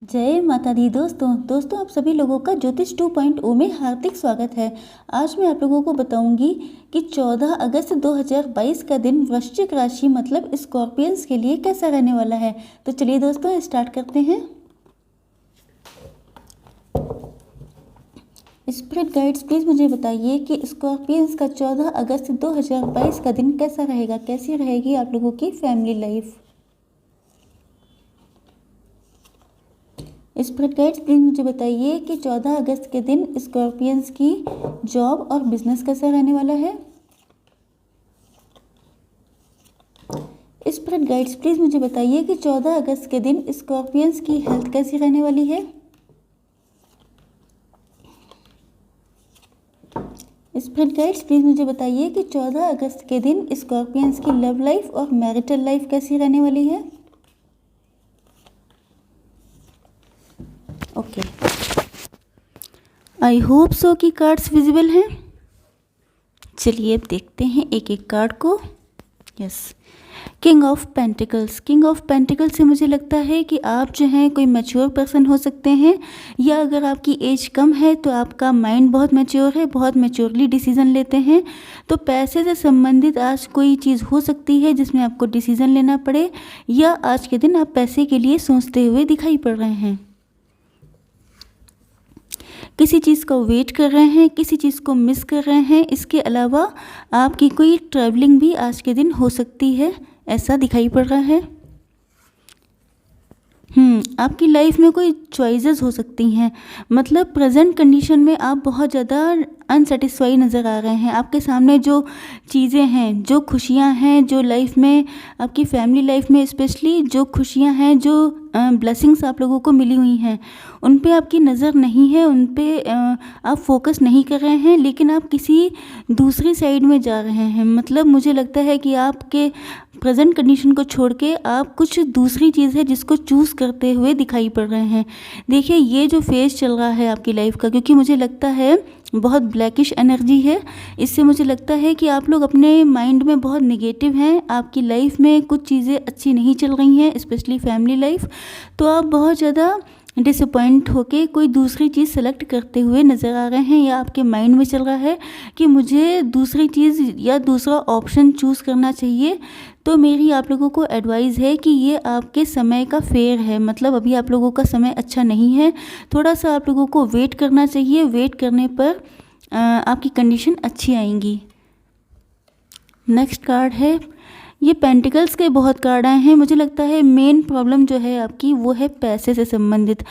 जय माता दी दोस्तों आप सभी लोगों का ज्योतिष 2.0 में हार्दिक स्वागत है। आज मैं आप लोगों को बताऊंगी कि 14 अगस्त 2022 का दिन वृश्चिक राशि मतलब स्कॉर्पियंस के लिए कैसा रहने वाला है। तो चलिए दोस्तों स्टार्ट करते हैं। स्पिरिट गाइड्स प्लीज़ मुझे बताइए कि स्कॉर्पियंस का 14 अगस्त 2022 का दिन कैसा रहेगा, कैसी रहेगी आप लोगों की family life. Spirit guides please मुझे बताइए कि 14 अगस्त के दिन स्कॉर्पियंस की जॉब और बिजनेस कैसा रहने वाला है। स्पिरिट गाइड्स प्लीज़ मुझे बताइए कि 14 अगस्त के दिन स्कॉर्पियंस की हेल्थ कैसी रहने वाली है। स्पिरिट गाइड्स प्लीज़ मुझे बताइए कि 14 अगस्त के दिन स्कॉर्पियंस की लव लाइफ और मैरिटल लाइफ कैसी रहने वाली है। ओके, आई होप सो कि कार्ड्स विजिबल हैं। चलिए अब देखते हैं एक एक कार्ड को। Yes, king of pentacles. King of pentacles से मुझे लगता है कि आप जो हैं कोई मैच्योर पर्सन हो सकते हैं, या अगर आपकी एज कम है तो आपका माइंड बहुत मैच्योर है, बहुत मैच्योरली डिसीजन लेते हैं। तो पैसे से संबंधित आज कोई चीज़ हो सकती है जिसमें आपको डिसीजन लेना पड़े, या आज के दिन आप पैसे के लिए सोचते हुए दिखाई पड़ रहे हैं। किसी चीज़ को वेट कर रहे हैं, किसी चीज़ को मिस कर रहे हैं। इसके अलावा आपकी कोई ट्रैवलिंग भी आज के दिन हो सकती है, ऐसा दिखाई पड़ रहा है। आपकी लाइफ में कोई चॉइसेस हो सकती हैं, मतलब प्रेजेंट कंडीशन में आप बहुत ज़्यादा अनसेटिस्फाई नज़र आ रहे हैं। आपके सामने जो चीज़ें हैं, जो खुशियां हैं, जो लाइफ में आपकी फैमिली लाइफ में स्पेशली जो खुशियां हैं, जो ब्लेसिंग्स आप लोगों को मिली हुई हैं, उन पे आपकी नज़र नहीं है, उन पे आप फोकस नहीं कर रहे हैं, लेकिन आप किसी दूसरी साइड में जा रहे हैं। मतलब मुझे लगता है कि आपके प्रेजेंट कंडीशन को छोड़ के आप कुछ दूसरी चीज़ है जिसको चूज़ करते हुए दिखाई पड़ रहे हैं। देखिए ये जो फेज चल रहा है आपकी लाइफ का, क्योंकि मुझे लगता है बहुत ब्लैकिश एनर्जी है, इससे मुझे लगता है कि आप लोग अपने माइंड में बहुत नेगेटिव हैं। आपकी लाइफ में कुछ चीज़ें अच्छी नहीं चल रही हैं, स्पेशली फैमिली लाइफ। तो आप बहुत ज़्यादा डिसअपॉइंट होके कोई दूसरी चीज़ सेलेक्ट करते हुए नज़र आ रहे हैं, या आपके माइंड में चल रहा है कि मुझे दूसरी चीज़ या दूसरा ऑप्शन चूज़ करना चाहिए। तो मेरी आप लोगों को एडवाइस है कि ये आपके समय का फेयर है, मतलब अभी आप लोगों का समय अच्छा नहीं है। थोड़ा सा आप लोगों को वेट करना चाहिए, वेट करने पर आपकी कंडीशन अच्छी आएंगी। नेक्स्ट कार्ड है, ये पेंटिकल्स के बहुत कार्ड आए हैं। मुझे लगता है मेन प्रॉब्लम जो है आपकी वो है पैसे से संबंधित।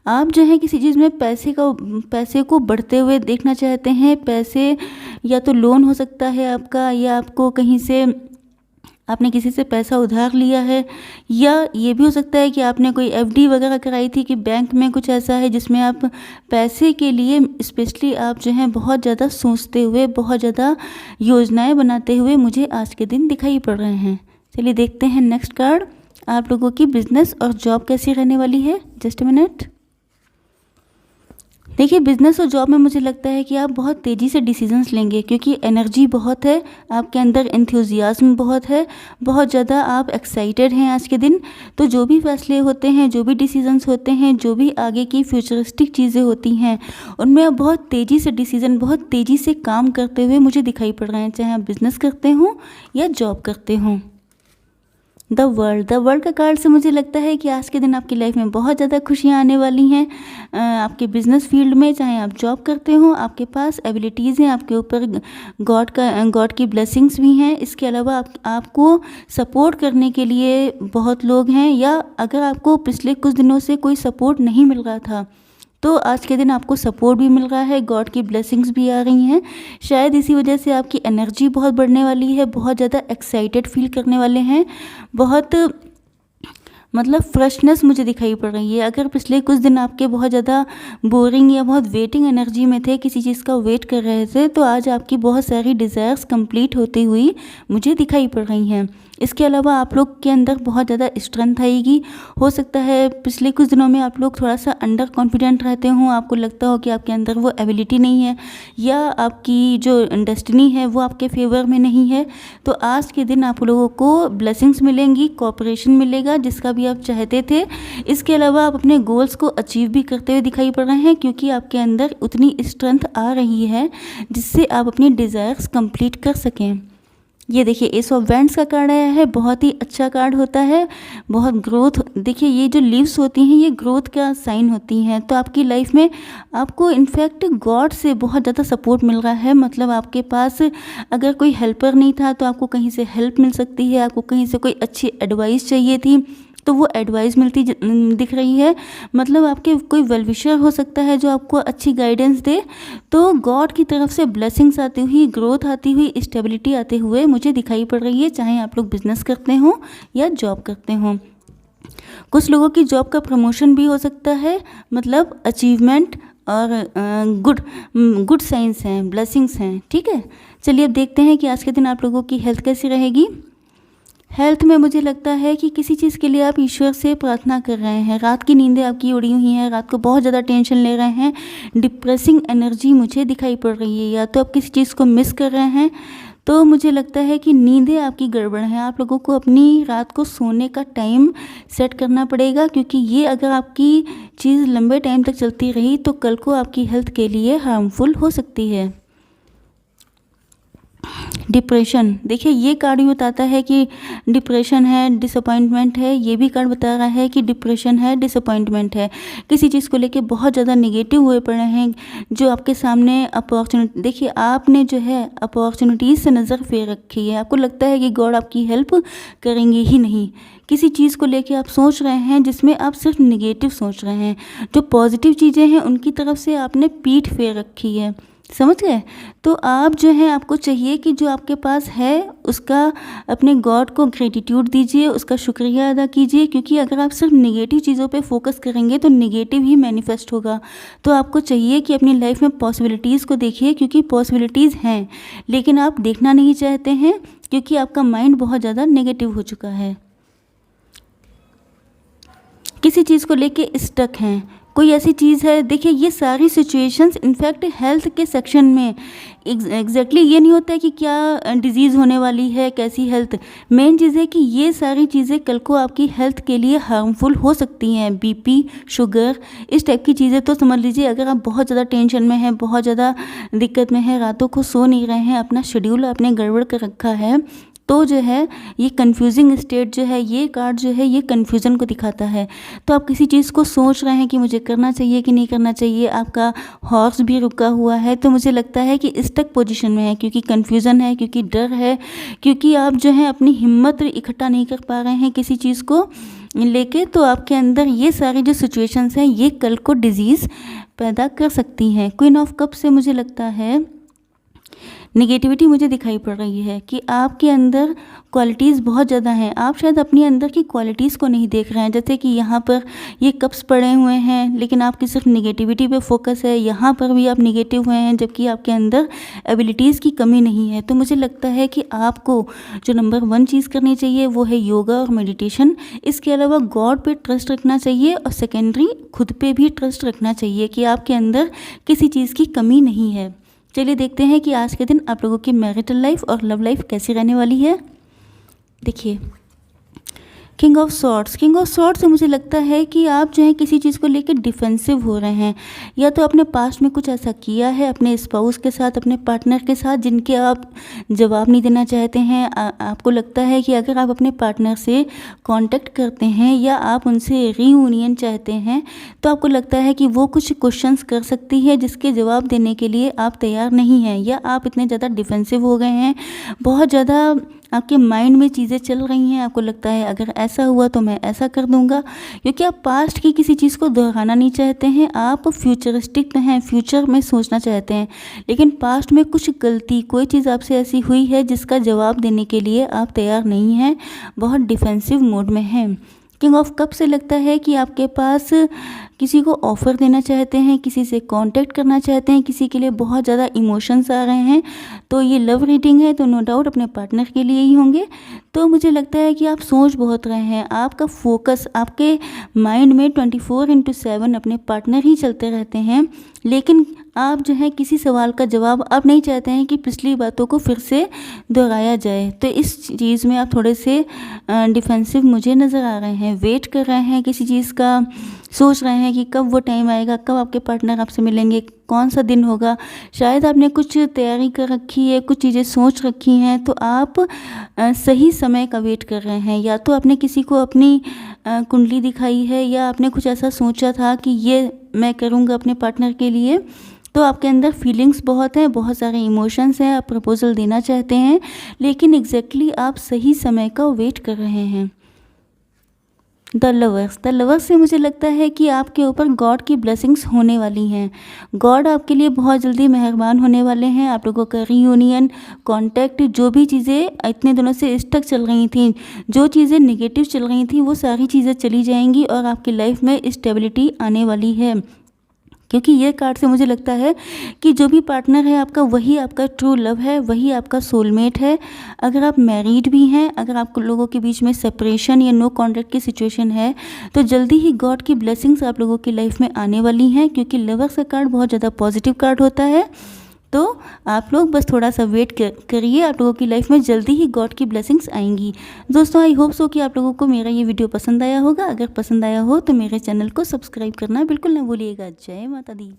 आप जो है किसी चीज़ में पैसे को बढ़ते हुए देखना चाहते हैं। पैसे या तो लोन हो सकता है आपका, या आपको कहीं से आपने किसी से पैसा उधार लिया है, या ये भी हो सकता है कि आपने कोई एफडी वगैरह कराई थी कि बैंक में कुछ ऐसा है जिसमें आप पैसे के लिए स्पेशली आप जो हैं बहुत ज़्यादा सोचते हुए, बहुत ज़्यादा योजनाएं बनाते हुए मुझे आज के दिन दिखाई पड़ रहे हैं। चलिए देखते हैं नेक्स्ट कार्ड, आप लोगों की बिजनेस और जॉब कैसी रहने वाली है। Just minute. देखिए बिजनेस और जॉब में मुझे लगता है कि आप बहुत तेज़ी से डिसीजंस लेंगे, क्योंकि एनर्जी बहुत है आपके अंदर, एंथुजियाज्म बहुत है, बहुत ज़्यादा आप एक्साइटेड हैं आज के दिन। तो जो भी फैसले होते हैं, जो भी डिसीजंस होते हैं, जो भी आगे की फ्यूचरिस्टिक चीज़ें होती हैं, उनमें आप बहुत तेज़ी से डिसीजन, बहुत तेज़ी से काम करते हुए मुझे दिखाई पड़ रहे हैं, चाहे आप बिज़नेस करते हों या जॉब करते हों। द वर्ल्ड का कार्ड से मुझे लगता है कि आज के दिन आपकी लाइफ में बहुत ज़्यादा खुशियाँ आने वाली हैं। आपके बिजनेस फील्ड में, चाहे आप जॉब करते हो, आपके पास एबिलिटीज़ हैं, आपके ऊपर गॉड की ब्लेसिंग्स भी हैं। इसके अलावा आपको सपोर्ट करने के लिए बहुत लोग हैं, या अगर आपको पिछले कुछ दिनों से कोई सपोर्ट नहीं मिल रहा था तो आज के दिन आपको सपोर्ट भी मिल रहा है, गॉड की ब्लेसिंग्स भी आ रही हैं। शायद इसी वजह से आपकी एनर्जी बहुत बढ़ने वाली है, बहुत ज़्यादा एक्साइटेड फील करने वाले हैं, बहुत मतलब फ्रेशनेस मुझे दिखाई पड़ रही है। अगर पिछले कुछ दिन आपके बहुत ज़्यादा बोरिंग या बहुत वेटिंग एनर्जी में थे, किसी चीज़ का वेट कर रहे थे, तो आज आपकी बहुत सारी डिज़ायर्स कंप्लीट होती हुई मुझे दिखाई पड़ रही हैं। इसके अलावा आप लोग के अंदर बहुत ज़्यादा स्ट्रेंथ आएगी। हो सकता है पिछले कुछ दिनों में आप लोग थोड़ा सा अंडर कॉन्फिडेंट रहते हो, आपको लगता हो कि आपके अंदर वो एबिलिटी नहीं है या आपकी जो डेस्टिनी है वो आपके फेवर में नहीं है। तो आज के दिन आप लोगों को ब्लेसिंग्स मिलेंगी, कोऑपरेशन मिलेगा जिसका भी आप चाहते थे। इसके अलावा आप अपने गोल्स को अचीव भी करते हुए दिखाई पड़ रहे हैं, क्योंकि आपके अंदर उतनी स्ट्रेंथ आ रही है जिससे आप अपनी डिज़ायर्स कंप्लीट कर सकें। ये देखिए एस ऑफ वैंड्स का कार्ड आया है, बहुत ही अच्छा कार्ड होता है, बहुत ग्रोथ। देखिए ये जो लीव्स होती हैं ये ग्रोथ का साइन होती हैं। तो आपकी लाइफ में आपको इनफैक्ट गॉड से बहुत ज़्यादा सपोर्ट मिल रहा है। मतलब आपके पास अगर कोई हेल्पर नहीं था तो आपको कहीं से हेल्प मिल सकती है, आपको कहीं से कोई अच्छी एडवाइस चाहिए थी तो वो एडवाइस मिलती दिख रही है। मतलब आपके कोई वेल विशर हो सकता है जो आपको अच्छी गाइडेंस दे। तो गॉड की तरफ से ब्लेसिंग्स आती हुई, ग्रोथ आती हुई, स्टेबिलिटी आते हुए मुझे दिखाई पड़ रही है, चाहे आप लोग बिजनेस करते हो या जॉब करते हो। कुछ लोगों की जॉब का प्रमोशन भी हो सकता है। मतलब अचीवमेंट और गुड साइंस हैं, ब्लेसिंग्स हैं। ठीक है, चलिए अब देखते हैं कि आज के दिन आप लोगों की हेल्थ कैसी रहेगी। हेल्थ में मुझे लगता है कि किसी चीज़ के लिए आप ईश्वर से प्रार्थना कर रहे हैं, रात की नींदें आपकी उड़ी हुई हैं, रात को बहुत ज़्यादा टेंशन ले रहे हैं, डिप्रेसिंग एनर्जी मुझे दिखाई पड़ रही है, या तो आप किसी चीज़ को मिस कर रहे हैं। तो मुझे लगता है कि नींदें आपकी गड़बड़ हैं। आप लोगों को अपनी रात को सोने का टाइम सेट करना पड़ेगा, क्योंकि ये अगर आपकी चीज़ लंबे टाइम तक चलती रही तो कल को आपकी हेल्थ के लिए हार्मफुल हो सकती है। डिप्रेशन, देखिए ये कार्ड भी बताता है कि डिप्रेशन है, डिसअपॉइंटमेंट है। ये भी कार्ड बता रहा है कि डिप्रेशन है, डिसअपॉइंटमेंट है, किसी चीज़ को लेके बहुत ज़्यादा नेगेटिव हुए पड़े हैं। जो आपके सामने अपॉर्चुनिटी, देखिए आपने जो है अपॉर्चुनिटीज़ से नज़र फेर रखी है। आपको लगता है कि गॉड आपकी हेल्प करेंगे ही नहीं। किसी चीज़ को लेके आप सोच रहे हैं जिसमें आप सिर्फ नेगेटिव सोच रहे हैं। जो पॉजिटिव चीज़ें हैं उनकी तरफ से आपने पीठ फेर रखी है, समझ गए। तो आप जो है, आपको चाहिए कि जो आपके पास है उसका अपने गॉड को ग्रेटिट्यूड दीजिए, उसका शुक्रिया अदा कीजिए, क्योंकि अगर आप सिर्फ नेगेटिव चीज़ों पे फोकस करेंगे तो नेगेटिव ही मैनिफेस्ट होगा। तो आपको चाहिए कि अपनी लाइफ में पॉसिबिलिटीज़ को देखिए, क्योंकि पॉसिबिलिटीज़ हैं लेकिन आप देखना नहीं चाहते हैं, क्योंकि आपका माइंड बहुत ज़्यादा नेगेटिव हो चुका है। किसी चीज़ को लेके स्टक हैं, कोई ऐसी चीज़ है। देखिए ये सारी सिचुएशंस इनफैक्ट हेल्थ के सेक्शन में एग्जैक्टली ये नहीं होता है कि क्या डिजीज़ होने वाली है, कैसी हेल्थ। मेन चीज़ है कि ये सारी चीज़ें कल को आपकी हेल्थ के लिए हार्मफुल हो सकती हैं। बीपी, शुगर, इस टाइप की चीज़ें। तो समझ लीजिए अगर आप बहुत ज़्यादा टेंशन में हैं, बहुत ज़्यादा दिक्कत में हैं, रातों को सो नहीं रहे हैं, अपना शेड्यूल आपने गड़बड़ कर रखा है, तो जो है ये कन्फ्यूजिंग स्टेट जो है, ये कार्ड जो है ये कन्फ्यूज़न को दिखाता है। तो आप किसी चीज़ को सोच रहे हैं कि मुझे करना चाहिए कि नहीं करना चाहिए, आपका हॉर्स भी रुका हुआ है। तो मुझे लगता है कि स्टक पोजीशन में है, क्योंकि कन्फ्यूज़न है, क्योंकि डर है, क्योंकि आप जो है अपनी हिम्मत इकट्ठा नहीं कर पा रहे हैं किसी चीज़ को लेके। तो आपके अंदर ये सारी जो सिचुएशंस हैं ये कल को डिजीज़ पैदा कर सकती हैं। क्वीन ऑफ कप से मुझे लगता है नेगेटिविटी मुझे दिखाई पड़ रही है कि आपके अंदर क्वालिटीज़ बहुत ज़्यादा हैं। आप शायद अपनी अंदर की क्वालिटीज़ को नहीं देख रहे हैं। जैसे कि यहाँ पर ये कप्स पड़े हुए हैं लेकिन आपकी सिर्फ नेगेटिविटी पे फोकस है, यहाँ पर भी आप नेगेटिव हुए हैं जबकि आपके अंदर एबिलिटीज़ की कमी नहीं है। तो मुझे लगता है कि आपको जो नंबर 1 चीज़ करनी चाहिए वो है योगा और मेडिटेशन। इसके अलावा गॉड पे ट्रस्ट रखना चाहिए और सेकेंडरी खुद पे भी ट्रस्ट रखना चाहिए कि आपके अंदर किसी चीज़ की कमी नहीं है। चलिए देखते हैं कि आज के दिन आप लोगों की मैरिटल लाइफ और लव लाइफ कैसी रहने वाली है। देखिए king of swords, king of swords से मुझे लगता है कि आप जो है किसी चीज़ को लेकर डिफेंसिव हो रहे हैं, या तो अपने पास्ट में कुछ ऐसा किया है अपने स्पाउस के साथ, अपने पार्टनर के साथ, जिनके आप जवाब नहीं देना चाहते हैं। आपको लगता है कि अगर आप अपने पार्टनर से कांटेक्ट करते हैं या आप उनसे रीयूनियन चाहते हैं तो आपको लगता है कि वो कुछ क्वेश्चंस कर सकती है जिसके जवाब देने के लिए आप तैयार नहीं हैं, या आप इतने ज़्यादा डिफेंसिव हो गए हैं, बहुत ज़्यादा आपके माइंड में चीज़ें चल रही हैं। आपको लगता है अगर ऐसा हुआ तो मैं ऐसा कर दूंगा, क्योंकि आप पास्ट की किसी चीज़ को दोहराना नहीं चाहते हैं। आप फ्यूचरिस्टिक हैं, फ्यूचर में सोचना चाहते हैं, लेकिन पास्ट में कुछ गलती, कोई चीज़ आपसे ऐसी हुई है जिसका जवाब देने के लिए आप तैयार नहीं हैं, बहुत डिफेंसिव मोड में हैं। किंग ऑफ कप से लगता है कि आपके पास किसी को ऑफ़र देना चाहते हैं, किसी से कांटेक्ट करना चाहते हैं, किसी के लिए बहुत ज़्यादा इमोशंस आ रहे हैं। तो ये लव रीडिंग है, तो नो डाउट अपने पार्टनर के लिए ही होंगे। तो मुझे लगता है कि आप सोच बहुत रहे हैं, आपका फोकस आपके माइंड में 24/7 अपने पार्टनर ही चलते रहते हैं। लेकिन आप जो है किसी सवाल का जवाब आप नहीं चाहते हैं कि पिछली बातों को फिर से दोहराया जाए। तो इस चीज़ में आप थोड़े से डिफेंसिव मुझे नज़र आ रहे हैं, वेट कर रहे हैं किसी चीज़ का, सोच रहे हैं कि कब वो टाइम आएगा, कब आपके पार्टनर आपसे मिलेंगे, कौन सा दिन होगा। शायद आपने कुछ तैयारी कर रखी है, कुछ चीज़ें सोच रखी हैं, तो आप सही समय का वेट कर रहे हैं। या तो आपने किसी को अपनी कुंडली दिखाई है, या आपने कुछ ऐसा सोचा था कि ये मैं करूँगा अपने पार्टनर के लिए। तो आपके अंदर फीलिंग्स बहुत हैं, बहुत सारे इमोशंस हैं, आप प्रपोज़ल देना चाहते हैं, लेकिन एग्जैक्टली आप सही समय का वेट कर रहे हैं। द लवर्स से मुझे लगता है कि आपके ऊपर गॉड की ब्लेसिंग्स होने वाली हैं। गॉड आपके लिए बहुत जल्दी मेहरबान होने वाले हैं। आप लोगों का रीयूनियन, कॉन्टैक्ट, जो भी चीज़ें इतने दिनों से स्टक चल रही थी, जो चीज़ें नेगेटिव चल रही थी, वो सारी चीज़ें चली जाएंगी और आपकी लाइफ में स्टेबिलिटी आने वाली है। क्योंकि ये कार्ड से मुझे लगता है कि जो भी पार्टनर है आपका, वही आपका ट्रू लव है, वही आपका सोलमेट है। अगर आप मैरिड भी हैं, अगर आप लोगों के बीच में सेपरेशन या नो कॉन्टैक्ट की सिचुएशन है, तो जल्दी ही गॉड की ब्लेसिंग्स आप लोगों की लाइफ में आने वाली हैं। क्योंकि लवर्स का कार्ड बहुत ज़्यादा पॉजिटिव कार्ड होता है। तो आप लोग बस थोड़ा सा वेट करिए, आप लोगों की लाइफ में जल्दी ही गॉड की ब्लेसिंग्स आएंगी। दोस्तों, आई होप सो कि आप लोगों को मेरा ये वीडियो पसंद आया होगा। अगर पसंद आया हो तो मेरे चैनल को सब्सक्राइब करना बिल्कुल ना भूलिएगा। जय माता दी।